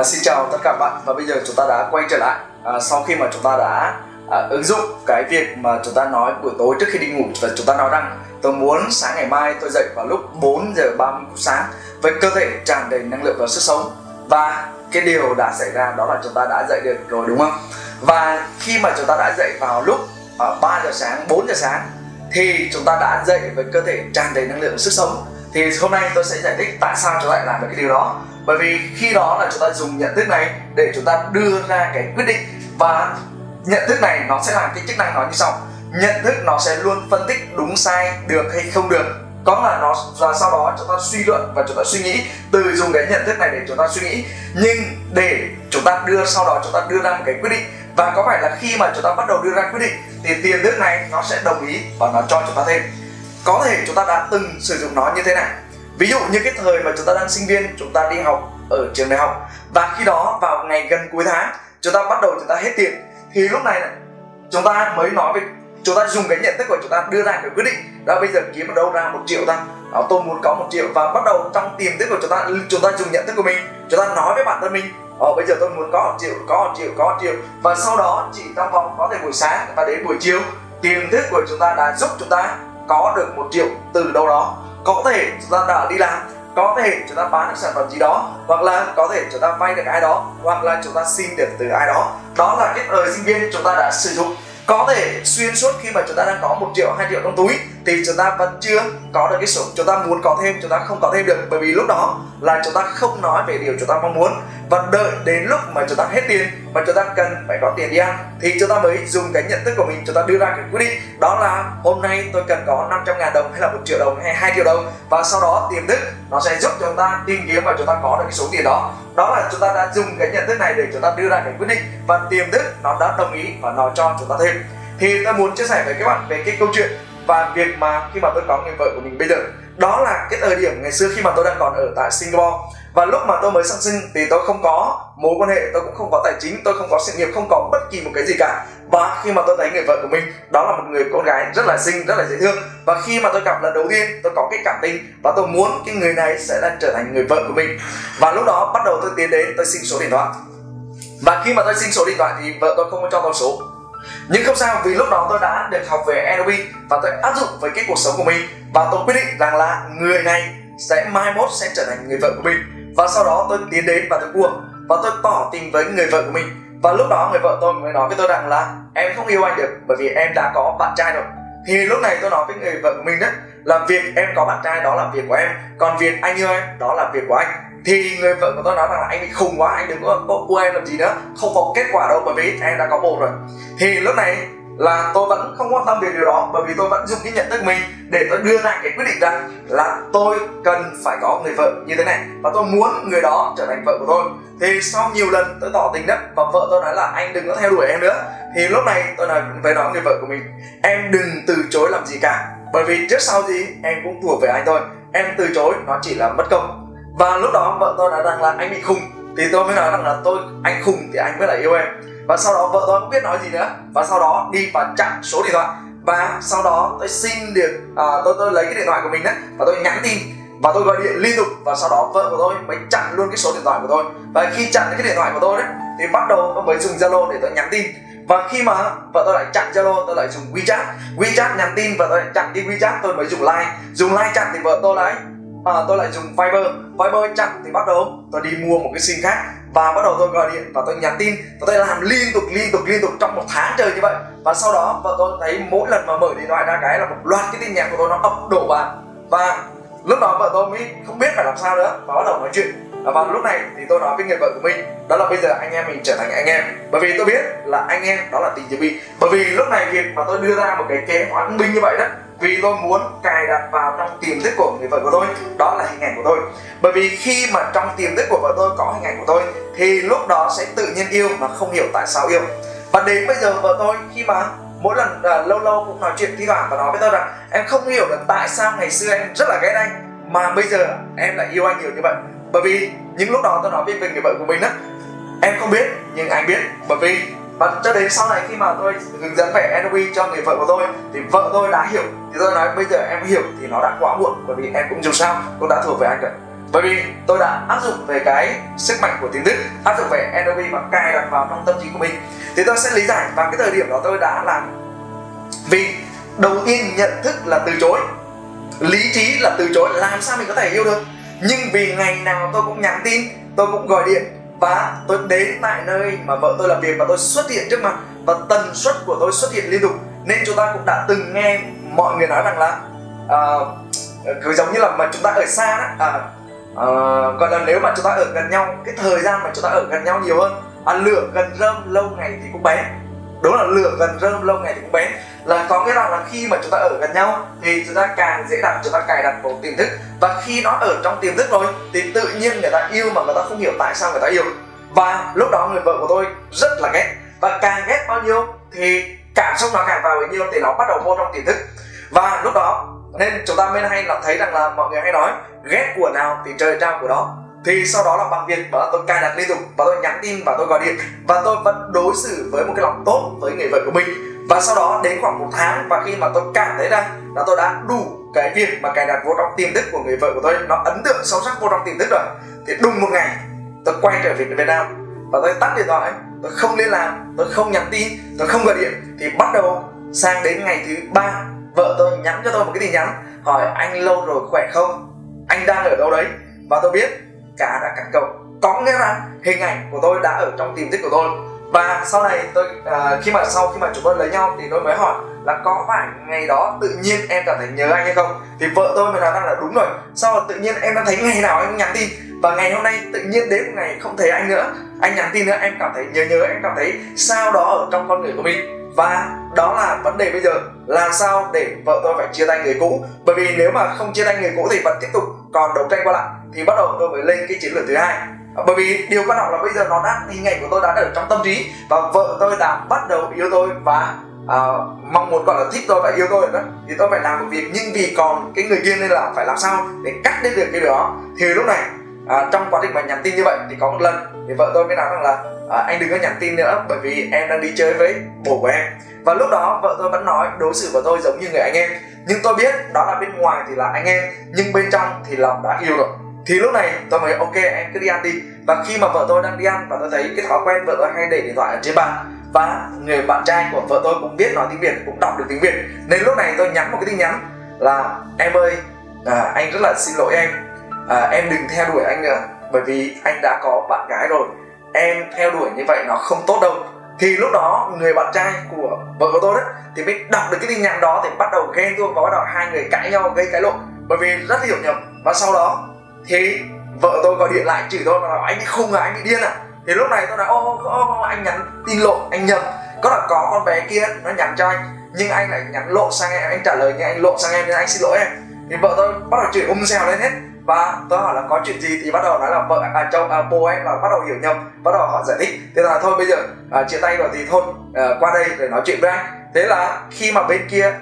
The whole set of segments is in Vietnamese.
Xin chào tất cả các bạn, và bây giờ chúng ta đã quay trở lại sau khi mà chúng ta đã ứng dụng cái việc mà chúng ta nói buổi tối trước khi đi ngủ, và chúng ta nói rằng tôi muốn sáng ngày mai tôi dậy vào lúc 4 giờ 30 phút sáng với cơ thể tràn đầy năng lượng và sức sống. Và cái điều đã xảy ra đó là chúng ta đã dậy được rồi, đúng không? Và khi mà chúng ta đã dậy vào lúc 3 giờ sáng, 4 giờ sáng thì chúng ta đã dậy với cơ thể tràn đầy năng lượng và sức sống. Thì hôm nay tôi sẽ giải thích tại sao chúng ta lại làm được cái điều đó. Bởi vì khi đó là chúng ta dùng nhận thức này để chúng ta đưa ra cái quyết định, và nhận thức này nó sẽ làm cái chức năng nó như sau. Nhận thức nó sẽ luôn phân tích đúng sai, được hay không được, có là nó, và sau đó chúng ta suy luận và chúng ta suy nghĩ, từ dùng cái nhận thức này để chúng ta suy nghĩ. Nhưng để chúng ta sau đó chúng ta đưa ra một cái quyết định, và có phải là khi mà chúng ta bắt đầu đưa ra quyết định thì tiềm thức này nó sẽ đồng ý và nó cho chúng ta thêm. Có thể chúng ta đã từng sử dụng nó như thế này. Ví dụ như cái thời mà chúng ta đang sinh viên, chúng ta đi học ở trường đại học, và khi đó vào ngày gần cuối tháng chúng ta bắt đầu chúng ta hết tiền, thì lúc này chúng ta mới nói về, chúng ta dùng cái nhận thức của chúng ta đưa ra cái quyết định đó, bây giờ kiếm ở đâu ra 1 triệu ta, đó, tôi muốn có 1 triệu, và bắt đầu trong tiềm thức của chúng ta dùng nhận thức của mình, chúng ta nói với bản thân mình bây giờ tôi muốn có 1 triệu, có 1 triệu, có 1 triệu, và sau đó chỉ trong vòng có thể buổi sáng và đến buổi chiều, tiềm thức của chúng ta đã giúp chúng ta có được 1 triệu từ đâu đó. Có thể chúng ta đã đi làm, có thể chúng ta bán được sản phẩm gì đó, hoặc là có thể chúng ta vay được ai đó, hoặc là chúng ta xin được từ ai đó. Đó là cái thời sinh viên chúng ta đã sử dụng. Có thể xuyên suốt khi mà chúng ta đang có 1 triệu, 2 triệu trong túi thì chúng ta vẫn chưa có được cái số chúng ta muốn có thêm, chúng ta không có thêm được, bởi vì lúc đó là chúng ta không nói về điều chúng ta mong muốn, và đợi đến lúc mà chúng ta hết tiền và chúng ta cần phải có tiền đi ăn thì chúng ta mới dùng cái nhận thức của mình, chúng ta đưa ra cái quyết định đó là hôm nay tôi cần có 500.000 đồng hay là 1 triệu đồng hay 2 triệu đồng, và sau đó tiềm thức nó sẽ giúp chúng ta tìm kiếm và chúng ta có được cái số tiền đó. Đó là chúng ta đã dùng cái nhận thức này để chúng ta đưa ra cái quyết định, và tiềm thức nó đã đồng ý và nó cho chúng ta thêm. Thì tôi muốn chia sẻ với các bạn về cái câu chuyện và việc mà khi mà tôi có người vợ của mình bây giờ. Đó là cái thời điểm ngày xưa khi mà tôi đang còn ở tại Singapore, và lúc mà tôi mới sang sinh thì tôi không có mối quan hệ, tôi cũng không có tài chính, tôi không có sự nghiệp, không có bất kỳ một cái gì cả. Và khi mà tôi thấy người vợ của mình, đó là một người con gái rất là xinh, rất là dễ thương, và khi mà tôi gặp lần đầu tiên tôi có cái cảm tình và tôi muốn cái người này sẽ là trở thành người vợ của mình. Và lúc đó bắt đầu tôi tiến đến, tôi xin số điện thoại, và khi mà tôi xin số điện thoại thì vợ tôi không có cho tôi số. Nhưng không sao, vì lúc đó tôi đã được học về NLP và tôi áp dụng với cái cuộc sống của mình, và tôi quyết định rằng là người này sẽ mai mốt sẽ trở thành người vợ của mình. Và sau đó tôi tiến đến và tôi cua và tôi tỏ tình với người vợ của mình. Và lúc đó người vợ tôi mới nói với tôi rằng là em không yêu anh được bởi vì em đã có bạn trai rồi. Thì lúc này tôi nói với người vợ của mình đó là việc em có bạn trai đó là việc của em, còn việc anh yêu em đó là việc của anh. Thì người vợ của tôi nói rằng là anh bị khùng quá, anh đừng có cua em làm gì nữa, không có kết quả đâu bởi vì em đã có bồ rồi. Thì lúc này là tôi vẫn không quan tâm về điều đó, bởi vì tôi vẫn dùng cái nhận thức mình để tôi đưa ra cái quyết định rằng là tôi cần phải có người vợ như thế này và tôi muốn người đó trở thành vợ của tôi. Thì sau nhiều lần tôi tỏ tình đó, và vợ tôi nói là anh đừng có theo đuổi em nữa. Thì lúc này tôi nói với người vợ của mình, em đừng từ chối làm gì cả, bởi vì trước sau gì em cũng thuộc về anh thôi, em từ chối nó chỉ là mất công. Và lúc đó vợ tôi nói rằng là anh bị khùng, thì tôi mới nói rằng là anh khùng thì anh mới là yêu em. Và sau đó vợ tôi không biết nói gì nữa, và sau đó đi và chặn số điện thoại. Và sau đó tôi xin được tôi lấy cái điện thoại của mình đấy và tôi nhắn tin và tôi gọi điện liên tục, và sau đó vợ của tôi mới chặn luôn cái số điện thoại của tôi. Và khi chặn cái điện thoại của tôi đấy thì bắt đầu tôi mới dùng Zalo để tôi nhắn tin. Và khi mà vợ tôi lại chặn Zalo, tôi lại dùng WeChat nhắn tin, và tôi lại chặn cái WeChat, tôi mới dùng Line chặn thì vợ tôi tôi lại dùng Viber chặn thì bắt đầu tôi đi mua một cái sim khác, và bắt đầu tôi gọi điện và tôi nhắn tin và tôi làm liên tục trong 1 tháng trời như vậy. Và sau đó vợ tôi thấy mỗi lần mà mở điện thoại ra cái là một loạt cái tin nhắn của tôi nó ập đổ vào, và lúc đó vợ tôi mới không biết phải làm sao nữa và bắt đầu nói chuyện. Và lúc này thì tôi nói với người vợ của mình đó là bây giờ anh em mình trở thành anh em, bởi vì tôi biết là anh em đó là tình chuẩn bị. Bởi vì lúc này việc mà tôi đưa ra một cái kế hoạch binh như vậy đó, vì tôi muốn cài đặt vào trong tiềm thức của người vợ của tôi, đó là hình ảnh của tôi. Bởi vì khi mà trong tiềm thức của vợ tôi có hình ảnh của tôi thì lúc đó sẽ tự nhiên yêu mà không hiểu tại sao yêu. Và đến bây giờ vợ tôi khi mà mỗi lần lâu lâu cũng nói chuyện thi thoảng và nói với tôi rằng em không hiểu được tại sao ngày xưa em rất là ghét anh mà bây giờ em lại yêu anh nhiều như vậy. Bởi vì những lúc đó tôi nói với người vợ của mình đó, em không biết nhưng anh biết. Bởi vì và cho đến sau này khi mà tôi hướng dẫn về NLP cho người vợ của tôi thì vợ tôi đã hiểu. Thì tôi nói bây giờ em hiểu thì nó đã quá muộn, bởi vì em cũng dù sao cũng đã thuộc về anh rồi. Bởi vì tôi đã áp dụng về cái sức mạnh của tiềm thức, áp dụng về NLP và cài đặt vào trong tâm trí của mình. Thì tôi sẽ lý giải, và cái thời điểm đó tôi đã làm. Vì đầu tiên nhận thức là từ chối, lý trí là từ chối, làm sao mình có thể yêu được. Nhưng vì ngày nào tôi cũng nhắn tin, tôi cũng gọi điện, và tôi đến tại nơi mà vợ tôi làm việc và tôi xuất hiện trước mặt, và tần suất của tôi xuất hiện liên tục. Nên chúng ta cũng đã từng nghe mọi người nói rằng là cứ giống như là mà chúng ta ở xa đó, gọi là nếu mà chúng ta ở gần nhau, cái thời gian mà chúng ta ở gần nhau nhiều hơn, lửa gần rơm lâu ngày thì cũng bén. Đúng là lửa gần rơm lâu ngày thì cũng bén, là có nghĩa là khi mà chúng ta ở gần nhau thì chúng ta càng dễ đặt, chúng ta cài đặt vào tiềm thức. Và khi nó ở trong tiềm thức rồi thì tự nhiên người ta yêu mà người ta không hiểu tại sao người ta yêu. Và lúc đó người vợ của tôi rất là ghét, và càng ghét bao nhiêu thì cảm xúc nó càng vào bấy nhiêu, thì nó bắt đầu vô trong tiềm thức. Và lúc đó nên chúng ta mới hay là thấy rằng là mọi người hay nói ghét của nào thì trời trao của đó. Thì sau đó là bằng việc đó tôi cài đặt liên tục, và tôi nhắn tin và tôi gọi điện, và tôi vẫn đối xử với một cái lòng tốt với người vợ của mình. Và sau đó đến khoảng 1 tháng, và khi mà tôi cảm thấy rằng là tôi đã đủ cái việc mà cài đặt vô trong tiềm thức của người vợ của tôi, nó ấn tượng sâu sắc vô trong tiềm thức rồi, thì đùng một ngày tôi quay trở về Việt Nam và tôi tắt điện thoại, tôi không liên lạc, tôi không nhắn tin, tôi không gọi điện. Thì bắt đầu sang đến ngày thứ 3, vợ tôi nhắn cho tôi một cái tin nhắn hỏi anh lâu rồi khỏe không, anh đang ở đâu đấy. Và tôi biết cá đã cắn câu, có nghĩa là hình ảnh của tôi đã ở trong tiềm thức của tôi. Và sau này tôi sau khi mà chúng tôi lấy nhau thì tôi mới hỏi là có phải ngày đó tự nhiên em cảm thấy nhớ anh hay không. Thì vợ tôi mới nói rằng là đúng rồi, sau đó tự nhiên em đã thấy ngày nào anh cũng nhắn tin, và ngày hôm nay tự nhiên đến một ngày không thấy anh nữa, anh nhắn tin nữa, em cảm thấy nhớ, em cảm thấy sao đó ở trong con người của mình. Và đó là vấn đề bây giờ, làm sao để vợ tôi phải chia tay người cũ. Bởi vì nếu mà không chia tay người cũ thì vẫn tiếp tục còn đấu tranh qua lại, thì bắt đầu tôi mới lên cái chiến lược thứ hai. Bởi vì điều quan trọng là bây giờ nó đã, hình ảnh của tôi đã ở trong tâm trí, và vợ tôi đã bắt đầu yêu tôi và mong muốn, gọi là thích tôi và yêu tôi rồi đó. Thì tôi phải làm một việc, nhưng vì còn cái người kia nên là phải làm sao để cắt đứt được cái đó. Thì lúc này trong quá trình mà nhắn tin như vậy thì có một lần thì vợ tôi mới nói rằng là anh đừng có nhắn tin nữa, bởi vì em đang đi chơi với bố của em. Và lúc đó vợ tôi vẫn nói đối xử với tôi giống như người anh em, nhưng tôi biết đó là bên ngoài thì là anh em, nhưng bên trong thì lòng đã yêu rồi. Thì lúc này tôi mới ok, em cứ đi ăn đi. Và khi mà vợ tôi đang đi ăn và tôi thấy cái thói quen vợ tôi hay để điện thoại ở trên bàn, và người bạn trai của vợ tôi cũng biết nói tiếng Việt, cũng đọc được tiếng Việt, nên lúc này tôi nhắn một cái tin nhắn là em ơi, anh rất là xin lỗi em đừng theo đuổi anh nữa, bởi vì anh đã có bạn gái rồi, em theo đuổi như vậy nó không tốt đâu. Thì lúc đó người bạn trai của vợ của tôi đó thì mới đọc được cái tin nhắn đó, thì bắt đầu ghen tuông và bắt đầu hai người cãi nhau, gây cãi lộn, bởi vì rất hiểu nhầm. Và sau đó thì vợ tôi gọi điện lại chửi tôi và nói anh bị khùng à, anh bị điên à. Thì lúc này tôi nói ô anh nhắn tin lộn, anh nhầm, có con bé kia nó nhắn cho anh nhưng anh lại nhắn lộn sang em, anh trả lời nhưng anh lộn sang em nên anh xin lỗi em. Thì vợ tôi bắt đầu chửi xèo lên hết. Và tôi hỏi là có chuyện gì, thì bắt đầu nói là bố em là bắt đầu hiểu nhầm, bắt đầu họ giải thích. Thế là thôi bây giờ chia tay rồi thì thôi qua đây để nói chuyện với anh. Thế là khi mà bên kia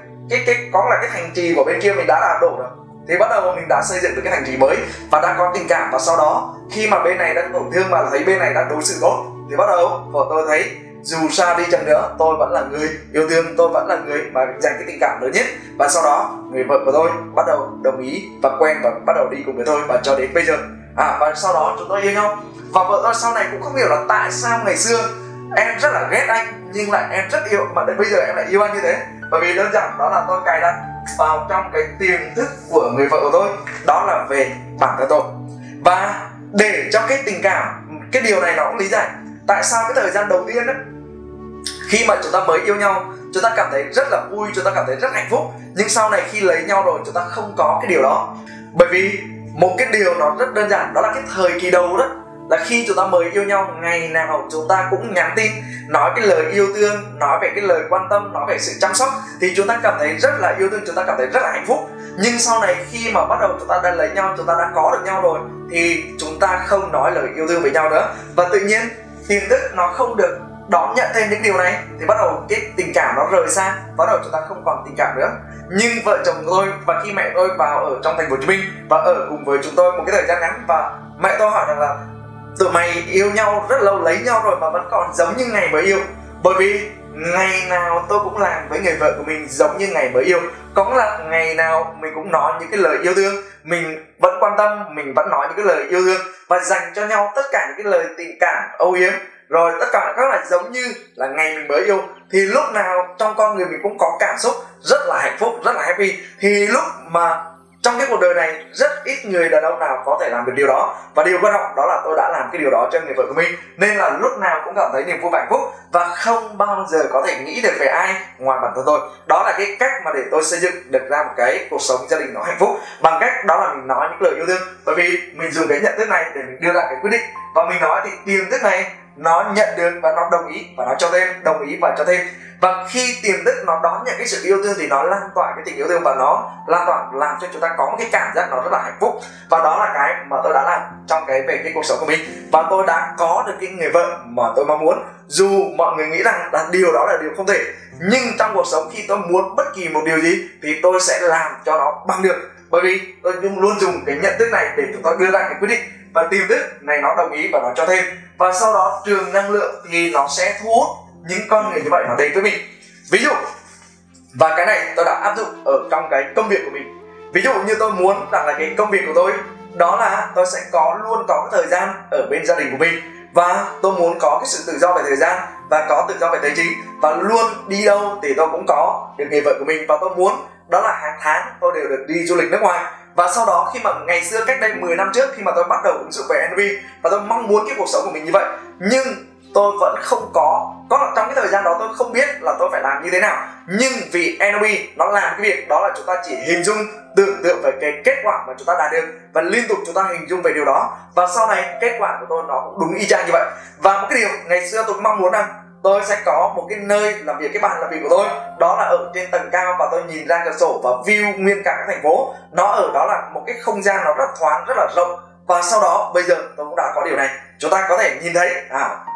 có là cái thành trì của bên kia mình đã là đổ rồi, thì bắt đầu mình đã xây dựng được cái thành trì mới và đã có tình cảm. Và sau đó khi mà bên này đã tổn thương mà thấy bên này đã đối xử tốt, thì bắt đầu vợ tôi thấy dù sao đi chăng nữa tôi vẫn là người yêu thương, tôi vẫn là người mà dành cái tình cảm lớn nhất. Và sau đó người vợ của tôi bắt đầu đồng ý và quen và bắt đầu đi cùng với tôi, và cho đến bây giờ và sau đó chúng tôi yêu nhau. Và vợ tôi sau này cũng không hiểu là tại sao ngày xưa em rất là ghét anh nhưng lại em rất yêu, mà đến bây giờ em lại yêu anh như thế. Bởi vì đơn giản đó là tôi cài đặt vào trong cái tiềm thức của người vợ của tôi, đó là về bản thân tôi. Và để cho cái tình cảm, cái điều này nó cũng lý giải tại sao cái thời gian đầu tiên đó, khi mà chúng ta mới yêu nhau, chúng ta cảm thấy rất là vui, chúng ta cảm thấy rất hạnh phúc. Nhưng sau này khi lấy nhau rồi chúng ta không có cái điều đó. Bởi vì một cái điều nó rất đơn giản, đó là cái thời kỳ đầu đó, là khi chúng ta mới yêu nhau, ngày nào chúng ta cũng nhắn tin, nói cái lời yêu thương, nói về cái lời quan tâm, nói về sự chăm sóc, thì chúng ta cảm thấy rất là yêu thương, chúng ta cảm thấy rất là hạnh phúc. Nhưng sau này khi mà bắt đầu chúng ta đã lấy nhau, chúng ta đã có được nhau rồi, thì chúng ta không nói lời yêu thương với nhau nữa. Và tự nhiên tiềm thức nó không được đón nhận thêm những điều này, thì bắt đầu cái tình cảm nó rời xa, bắt đầu chúng ta không còn tình cảm nữa. Nhưng vợ chồng tôi và khi mẹ tôi vào ở trong thành phố Hồ Chí Minh và ở cùng với chúng tôi một cái thời gian ngắn, và mẹ tôi hỏi rằng là tụi mày yêu nhau rất lâu, lấy nhau rồi mà vẫn còn giống như ngày mới yêu. Bởi vì ngày nào tôi cũng làm với người vợ của mình giống như ngày mới yêu. Có nghĩa là ngày nào mình cũng nói những cái lời yêu thương, mình vẫn quan tâm, mình vẫn nói những cái lời yêu thương và dành cho nhau tất cả những cái lời tình cảm âu yếm, rồi tất cả các là giống như là ngày mình mới yêu. Thì lúc nào trong con người mình cũng có cảm xúc rất là hạnh phúc, rất là happy. Thì lúc mà trong cái cuộc đời này rất ít người đàn ông nào có thể làm được điều đó, và điều quan trọng đó là tôi đã làm cái điều đó cho người vợ của mình, nên là lúc nào cũng cảm thấy niềm vui và hạnh phúc và không bao giờ có thể nghĩ được về ai ngoài bản thân tôi. Đó là cái cách mà để tôi xây dựng được ra một cái cuộc sống gia đình nó hạnh phúc, bằng cách đó là mình nói những lời yêu thương. Bởi vì mình dùng cái nhận thức này để mình đưa ra cái quyết định, và mình nói thì tiềm thức này nó nhận được và nó đồng ý và nó cho thêm, đồng ý và cho thêm. Và khi tiềm thức nó đón nhận cái sự yêu thương thì nó lan tỏa cái tình yêu thương, và nó lan tỏa làm cho chúng ta có một cái cảm giác nó rất là hạnh phúc. Và đó là cái mà tôi đã làm trong về cái cuộc sống của mình, và tôi đã có được cái người vợ mà tôi mong muốn. Dù mọi người nghĩ rằng là điều đó là điều không thể, nhưng trong cuộc sống khi tôi muốn bất kỳ một điều gì thì tôi sẽ làm cho nó bằng được. Bởi vì tôi luôn dùng cái nhận thức này để chúng tôi đưa ra cái quyết định, và tiềm thức này nó đồng ý và nó cho thêm, và sau đó trường năng lượng thì nó sẽ thu hút những con người như vậy nó đến với mình. Ví dụ, và cái này tôi đã áp dụng ở trong cái công việc của mình. Ví dụ như tôi muốn rằng là cái công việc của tôi đó là tôi sẽ luôn có cái thời gian ở bên gia đình của mình, và tôi muốn có cái sự tự do về thời gian và có tự do về tài chính, và luôn đi đâu thì tôi cũng có được người vợ của mình, và tôi muốn đó là hàng tháng tôi đều được đi du lịch nước ngoài. Và sau đó khi mà ngày xưa cách đây 10 năm trước, khi mà tôi bắt đầu ứng dụng về NLP và tôi mong muốn cái cuộc sống của mình như vậy, nhưng tôi vẫn không có trong cái thời gian đó tôi không biết là tôi phải làm như thế nào. Nhưng vì NLP nó làm cái việc đó là chúng ta chỉ hình dung, tưởng tượng về cái kết quả mà chúng ta đạt được, và liên tục chúng ta hình dung về điều đó, và sau này kết quả của tôi nó cũng đúng y chang như vậy. Và một cái điều ngày xưa tôi mong muốn rằng tôi sẽ có một cái nơi làm việc, cái bàn làm việc của tôi đó là ở trên tầng cao, và tôi nhìn ra cửa sổ và view nguyên cả cái thành phố. Nó ở đó là một cái không gian nó rất thoáng, rất là rộng. Và sau đó bây giờ tôi cũng đã có điều này. Chúng ta có thể nhìn thấy,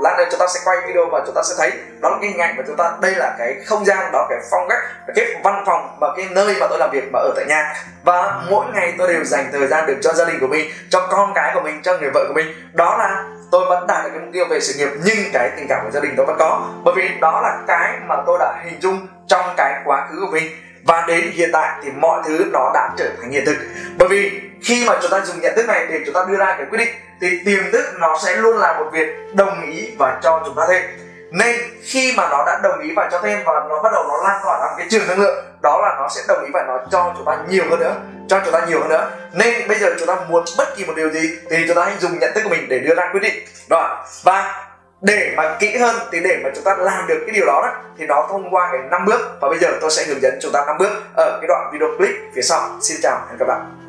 lát nữa chúng ta sẽ quay video và chúng ta sẽ thấy đó là cái hình ảnh của chúng ta. Đây là cái không gian, đó cái phong cách, cái văn phòng và cái nơi mà tôi làm việc mà ở tại nhà. Và mỗi ngày tôi đều dành thời gian được cho gia đình của mình, cho con cái của mình, cho người vợ của mình. Đó là tôi vẫn đạt được cái mục tiêu về sự nghiệp, nhưng cái tình cảm của gia đình tôi vẫn có, bởi vì đó là cái mà tôi đã hình dung trong cái quá khứ của mình. Và đến hiện tại thì mọi thứ nó đã trở thành hiện thực. Bởi vì khi mà chúng ta dùng nhận thức này để chúng ta đưa ra cái quyết định thì tiềm thức nó sẽ luôn làm một việc đồng ý và cho chúng ta thêm. Nên khi mà nó đã đồng ý và cho thêm, và nó bắt đầu nó lan tỏa ra cái trường năng lượng, đó là nó sẽ đồng ý và nó cho chúng ta nhiều hơn nữa, cho chúng ta nhiều hơn nữa. Nên bây giờ chúng ta muốn bất kỳ một điều gì thì chúng ta hãy dùng nhận thức của mình để đưa ra quyết định đó. Và để mà kỹ hơn thì để mà chúng ta làm được cái điều đó thì nó thông qua cái 5 bước, và bây giờ tôi sẽ hướng dẫn chúng ta 5 bước ở cái đoạn video clip phía sau. Xin chào các bạn.